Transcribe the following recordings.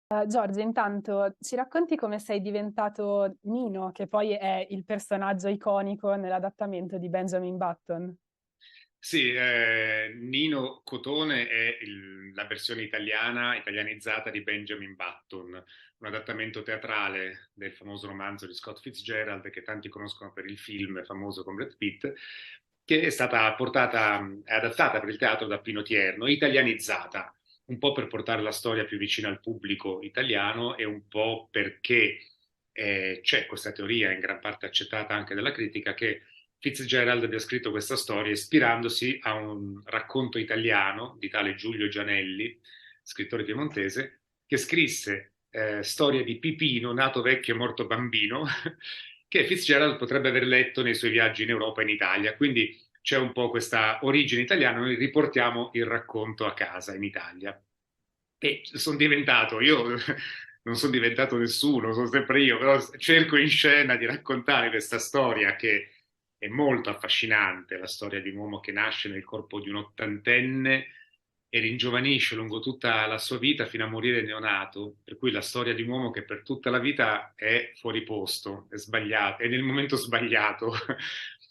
Giorgio, intanto ci racconti come sei diventato Nino, che poi è il personaggio iconico nell'adattamento di Benjamin Button. Sì, Nino Cotone è la versione italianizzata di Benjamin Button, un adattamento teatrale del famoso romanzo di Scott Fitzgerald che tanti conoscono per il film famoso con Brad Pitt, che è stata è adattata per il teatro da Pino Tierno, italianizzata, un po' per portare la storia più vicina al pubblico italiano e un po' perché c'è questa teoria in gran parte accettata anche dalla critica che Fitzgerald abbia scritto questa storia ispirandosi a un racconto italiano di tale Giulio Gianelli, scrittore piemontese, che scrisse Storia di Pipino, nato vecchio e morto bambino, che Fitzgerald potrebbe aver letto nei suoi viaggi in Europa e in Italia. Quindi c'è un po' questa origine italiana, noi riportiamo il racconto a casa in Italia. E sono diventato, io non sono diventato nessuno, sono sempre io, però cerco in scena di raccontare questa storia che è molto affascinante, la storia di un uomo che nasce nel corpo di un ottantenne e ringiovanisce lungo tutta la sua vita fino a morire neonato, per cui la storia di un uomo che per tutta la vita è fuori posto, è sbagliato, è nel momento sbagliato.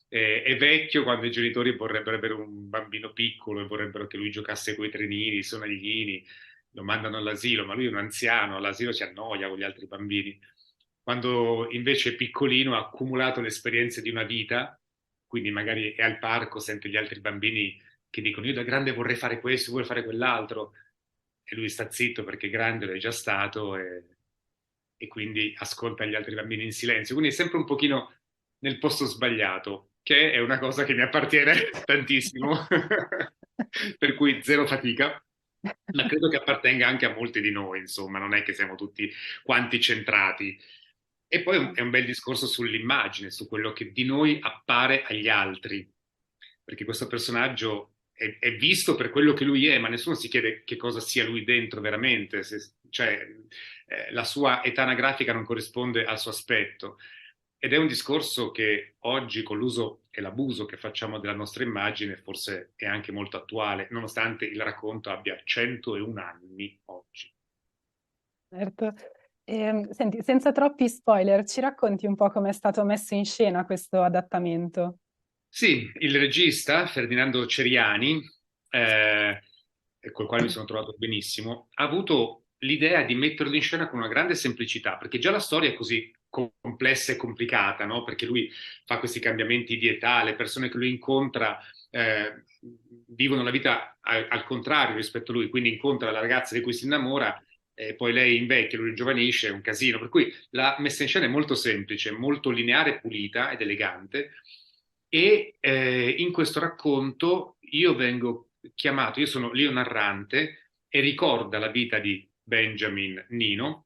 È vecchio quando i genitori vorrebbero avere un bambino piccolo e vorrebbero che lui giocasse coi trenini, i sonaglini, lo mandano all'asilo, ma lui è un anziano, all'asilo si annoia con gli altri bambini. Quando invece è piccolino ha accumulato le esperienze di una vita, quindi magari è al parco, sente gli altri bambini che dicono io da grande vorrei fare questo, vorrei fare quell'altro, e lui sta zitto perché grande lo è già stato e quindi ascolta gli altri bambini in silenzio. Quindi è sempre un pochino nel posto sbagliato, che è una cosa che mi appartiene tantissimo, per cui zero fatica, ma credo che appartenga anche a molti di noi, insomma, non è che siamo tutti quanti centrati. E poi è un bel discorso sull'immagine, su quello che di noi appare agli altri, perché questo personaggio è visto per quello che lui è, ma nessuno si chiede che cosa sia lui dentro veramente, cioè la sua età anagrafica non corrisponde al suo aspetto. Ed è un discorso che oggi, con l'uso e l'abuso che facciamo della nostra immagine, forse è anche molto attuale, nonostante il racconto abbia 101 anni oggi. Certo. Senti, senza troppi spoiler, ci racconti un po' come è stato messo in scena questo adattamento? Sì, il regista Ferdinando Ceriani, eh, col quale mi sono trovato benissimo, ha avuto l'idea di metterlo in scena con una grande semplicità, perché già la storia è così complessa e complicata, no? Perché lui fa questi cambiamenti di età, le persone che lui incontra vivono la vita al contrario rispetto a lui, quindi incontra la ragazza di cui si innamora e poi lei invecchia, lui ringiovanisce, è un casino. Per cui la messa in scena è molto semplice, molto lineare, pulita ed elegante. E in questo racconto io vengo chiamato, io sono Leo narrante e ricorda la vita di Benjamin Nino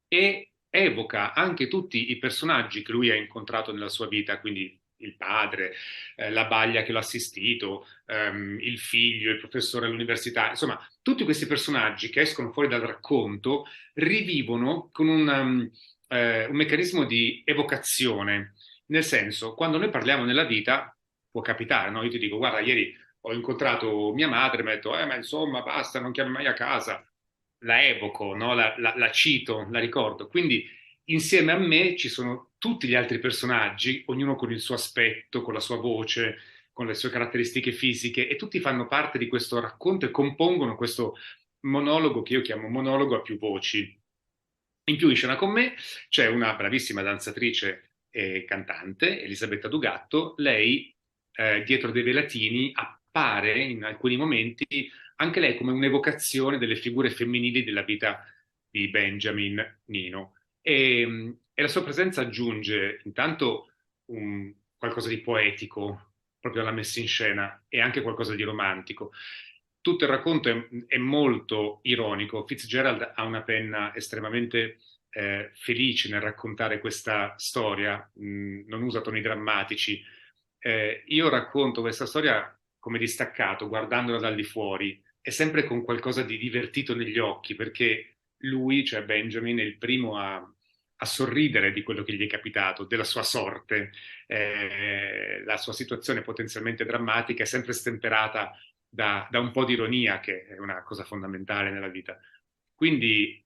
e evoca anche tutti i personaggi che lui ha incontrato nella sua vita, quindi il padre, la baglia che l'ha assistito, il figlio, il professore all'università, insomma, tutti questi personaggi che escono fuori dal racconto rivivono con un meccanismo di evocazione. Nel senso, quando noi parliamo nella vita, può capitare, no? Io ti dico, guarda, ieri ho incontrato mia madre, mi ha detto, ma insomma, basta, non chiami mai a casa. La evoco, no? La cito, la ricordo. Quindi insieme a me ci sono tutti gli altri personaggi, ognuno con il suo aspetto, con la sua voce, con le sue caratteristiche fisiche, e tutti fanno parte di questo racconto e compongono questo monologo che io chiamo monologo a più voci. In più in scena con me c'è una bravissima danzatrice e cantante, Elisabetta Dugatto. Lei, dietro dei velatini, appare in alcuni momenti anche lei come un'evocazione delle figure femminili della vita di Benjamin Nino. E la sua presenza aggiunge intanto qualcosa di poetico proprio alla messa in scena e anche qualcosa di romantico. Tutto il racconto è molto ironico. Fitzgerald ha una penna estremamente felice nel raccontare questa storia, non usa toni drammatici. Io racconto questa storia come distaccato, guardandola dal di fuori, e sempre con qualcosa di divertito negli occhi, perché lui, cioè Benjamin, è il primo a sorridere di quello che gli è capitato, della sua sorte. La sua situazione potenzialmente drammatica è sempre stemperata da un po' di ironia, che è una cosa fondamentale nella vita. Quindi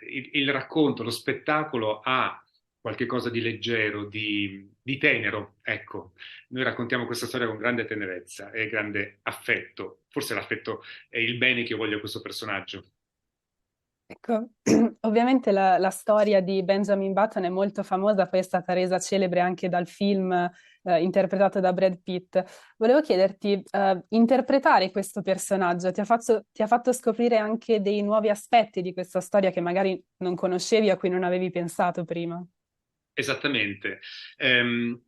il racconto, lo spettacolo ha qualche cosa di leggero, di tenero, ecco. Noi raccontiamo questa storia con grande tenerezza e grande affetto. Forse l'affetto è il bene che io voglio a questo personaggio. Ecco, ovviamente la storia di Benjamin Button è molto famosa, poi è stata resa celebre anche dal film interpretato da Brad Pitt. Volevo chiederti, interpretare questo personaggio ti ha fatto scoprire anche dei nuovi aspetti di questa storia che magari non conoscevi, a cui non avevi pensato prima? Esattamente.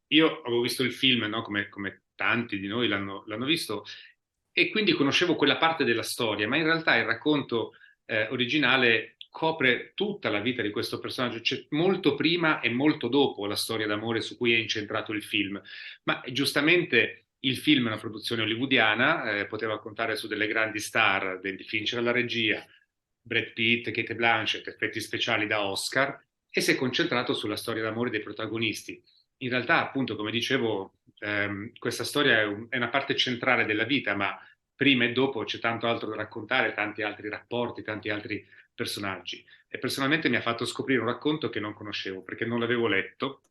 Io avevo visto il film, no? Come tanti di noi l'hanno visto, e quindi conoscevo quella parte della storia, ma in realtà il racconto originale copre tutta la vita di questo personaggio, c'è molto prima e molto dopo la storia d'amore su cui è incentrato il film. Ma giustamente il film è una produzione hollywoodiana, poteva contare su delle grandi star, David Fincher alla regia, Brad Pitt, Kate Blanchett, effetti speciali da Oscar, e si è concentrato sulla storia d'amore dei protagonisti. In realtà, appunto, come dicevo, questa storia è una parte centrale della vita, ma prima e dopo c'è tanto altro da raccontare, tanti altri rapporti, tanti altri personaggi. E personalmente mi ha fatto scoprire un racconto che non conoscevo, perché non l'avevo letto,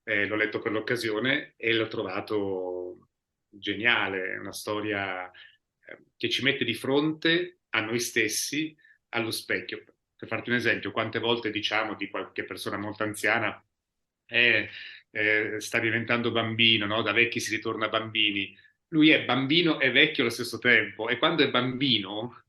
l'ho letto per l'occasione e l'ho trovato geniale, è una storia che ci mette di fronte a noi stessi, allo specchio. Per farti un esempio, quante volte diciamo di qualche persona molto anziana eh, sta diventando bambino, no? Da vecchi si ritorna bambini. Lui è bambino e vecchio allo stesso tempo, e quando è bambino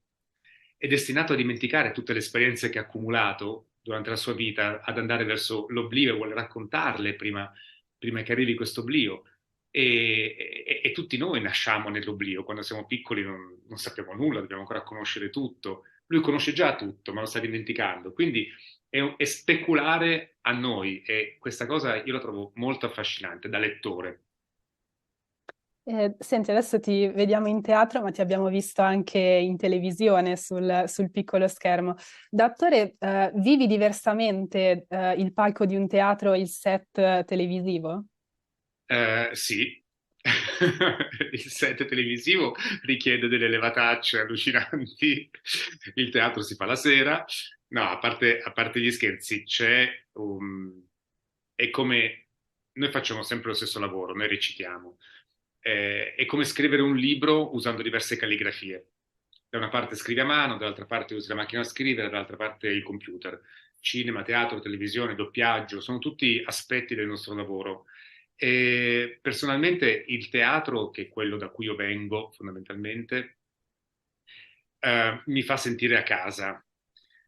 è destinato a dimenticare tutte le esperienze che ha accumulato durante la sua vita, ad andare verso l'oblio e vuole raccontarle prima che arrivi questo oblio. E tutti noi nasciamo nell'oblio, quando siamo piccoli non sappiamo nulla, dobbiamo ancora conoscere tutto. Lui conosce già tutto, ma lo sta dimenticando. Quindi è speculare a noi, e questa cosa io la trovo molto affascinante da lettore. Senti, adesso ti vediamo in teatro, ma ti abbiamo visto anche in televisione sul piccolo schermo. Da attore, vivi diversamente, il palco di un teatro e il set televisivo? Sì, il set televisivo richiede delle levatacce allucinanti, il teatro si fa la sera. No, a parte gli scherzi, è come noi facciamo sempre lo stesso lavoro, noi recitiamo. È come scrivere un libro usando diverse calligrafie. Da una parte scrivi a mano, dall'altra parte usi la macchina da scrivere, dall'altra parte il computer. Cinema, teatro, televisione, doppiaggio, sono tutti aspetti del nostro lavoro. E personalmente il teatro, che è quello da cui io vengo fondamentalmente, mi fa sentire a casa.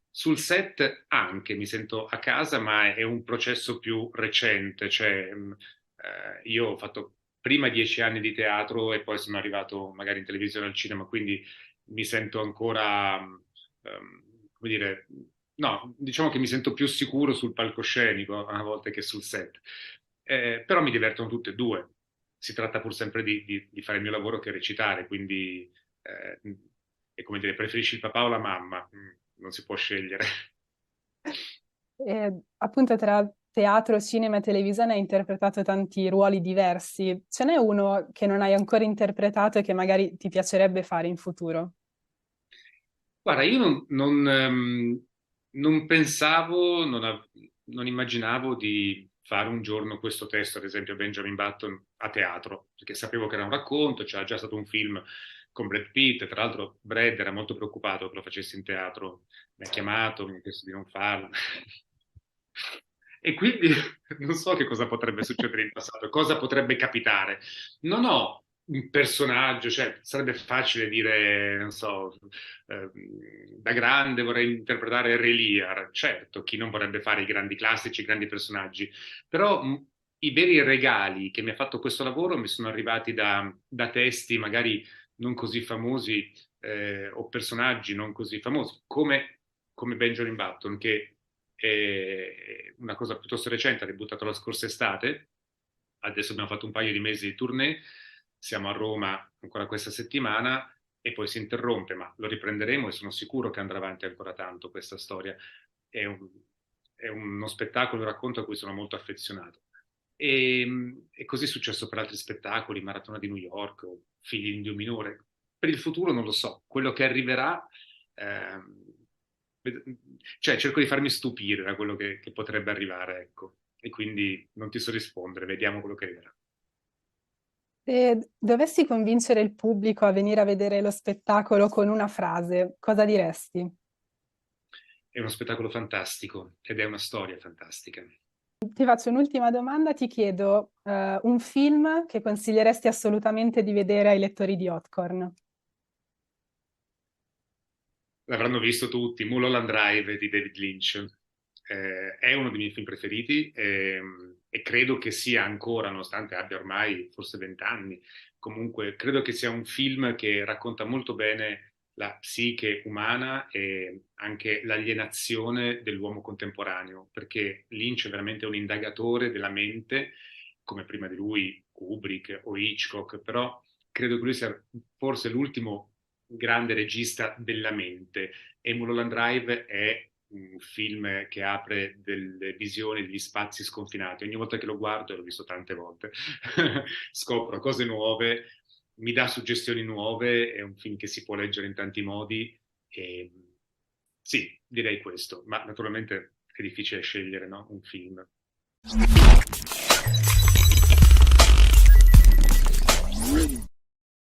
Sul set anche mi sento a casa, ma è un processo più recente, cioè io ho fatto prima 10 anni di teatro e poi sono arrivato magari in televisione al cinema, quindi mi sento ancora, come dire, no, diciamo che mi sento più sicuro sul palcoscenico a volte che sul set. Però mi divertono tutte e due. Si tratta pur sempre di fare il mio lavoro, che è recitare, quindi eh, è come dire, preferisci il papà o la mamma? Non si può scegliere. Appunto, tra teatro, cinema e televisione hai interpretato tanti ruoli diversi. Ce n'è uno che non hai ancora interpretato e che magari ti piacerebbe fare in futuro? Guarda, io non pensavo, non immaginavo di fare un giorno questo testo, ad esempio Benjamin Button, a teatro, perché sapevo che era un racconto, c'era già stato un film con Brad Pitt, tra l'altro Brad era molto preoccupato che lo facessi in teatro, mi ha chiamato, mi ha chiesto di non farlo. E quindi non so che cosa potrebbe succedere in passato, cosa potrebbe capitare. Non ho un personaggio, cioè sarebbe facile dire, non so, eh, da grande vorrei interpretare Re Lear, certo, chi non vorrebbe fare i grandi classici, i grandi personaggi, però i veri regali che mi ha fatto questo lavoro mi sono arrivati da testi magari non così famosi, o personaggi non così famosi, come Benjamin Button, che è una cosa piuttosto recente, ha debuttato la scorsa estate, adesso abbiamo fatto un paio di mesi di tournée, siamo a Roma ancora questa settimana e poi si interrompe, ma lo riprenderemo e sono sicuro che andrà avanti ancora tanto questa storia. È, un- è uno spettacolo, un racconto a cui sono molto affezionato. E così è successo per altri spettacoli, Maratona di New York o Figli di Dio minore. Per il futuro non lo so, quello che arriverà, ehm, Cioè, cerco di farmi stupire da quello che potrebbe arrivare, ecco. E quindi non ti so rispondere, vediamo quello che arriverà. Se dovessi convincere il pubblico a venire a vedere lo spettacolo con una frase, cosa diresti? È uno spettacolo fantastico ed è una storia fantastica. Ti faccio un'ultima domanda, ti chiedo un film che consiglieresti assolutamente di vedere ai lettori di Hotcorn. L'avranno visto tutti, Mulholland Drive di David Lynch. È uno dei miei film preferiti e credo che sia ancora, nonostante abbia ormai forse 20 anni, comunque credo che sia un film che racconta molto bene la psiche umana e anche l'alienazione dell'uomo contemporaneo, perché Lynch è veramente un indagatore della mente, come prima di lui Kubrick o Hitchcock, però credo che lui sia forse l'ultimo grande regista della mente e Mulholland Drive è un film che apre delle visioni, degli spazi sconfinati. Ogni volta che lo guardo, e l'ho visto tante volte, scopro cose nuove, mi dà suggestioni nuove, è un film che si può leggere in tanti modi e sì, direi questo, ma naturalmente è difficile scegliere, no? Un film.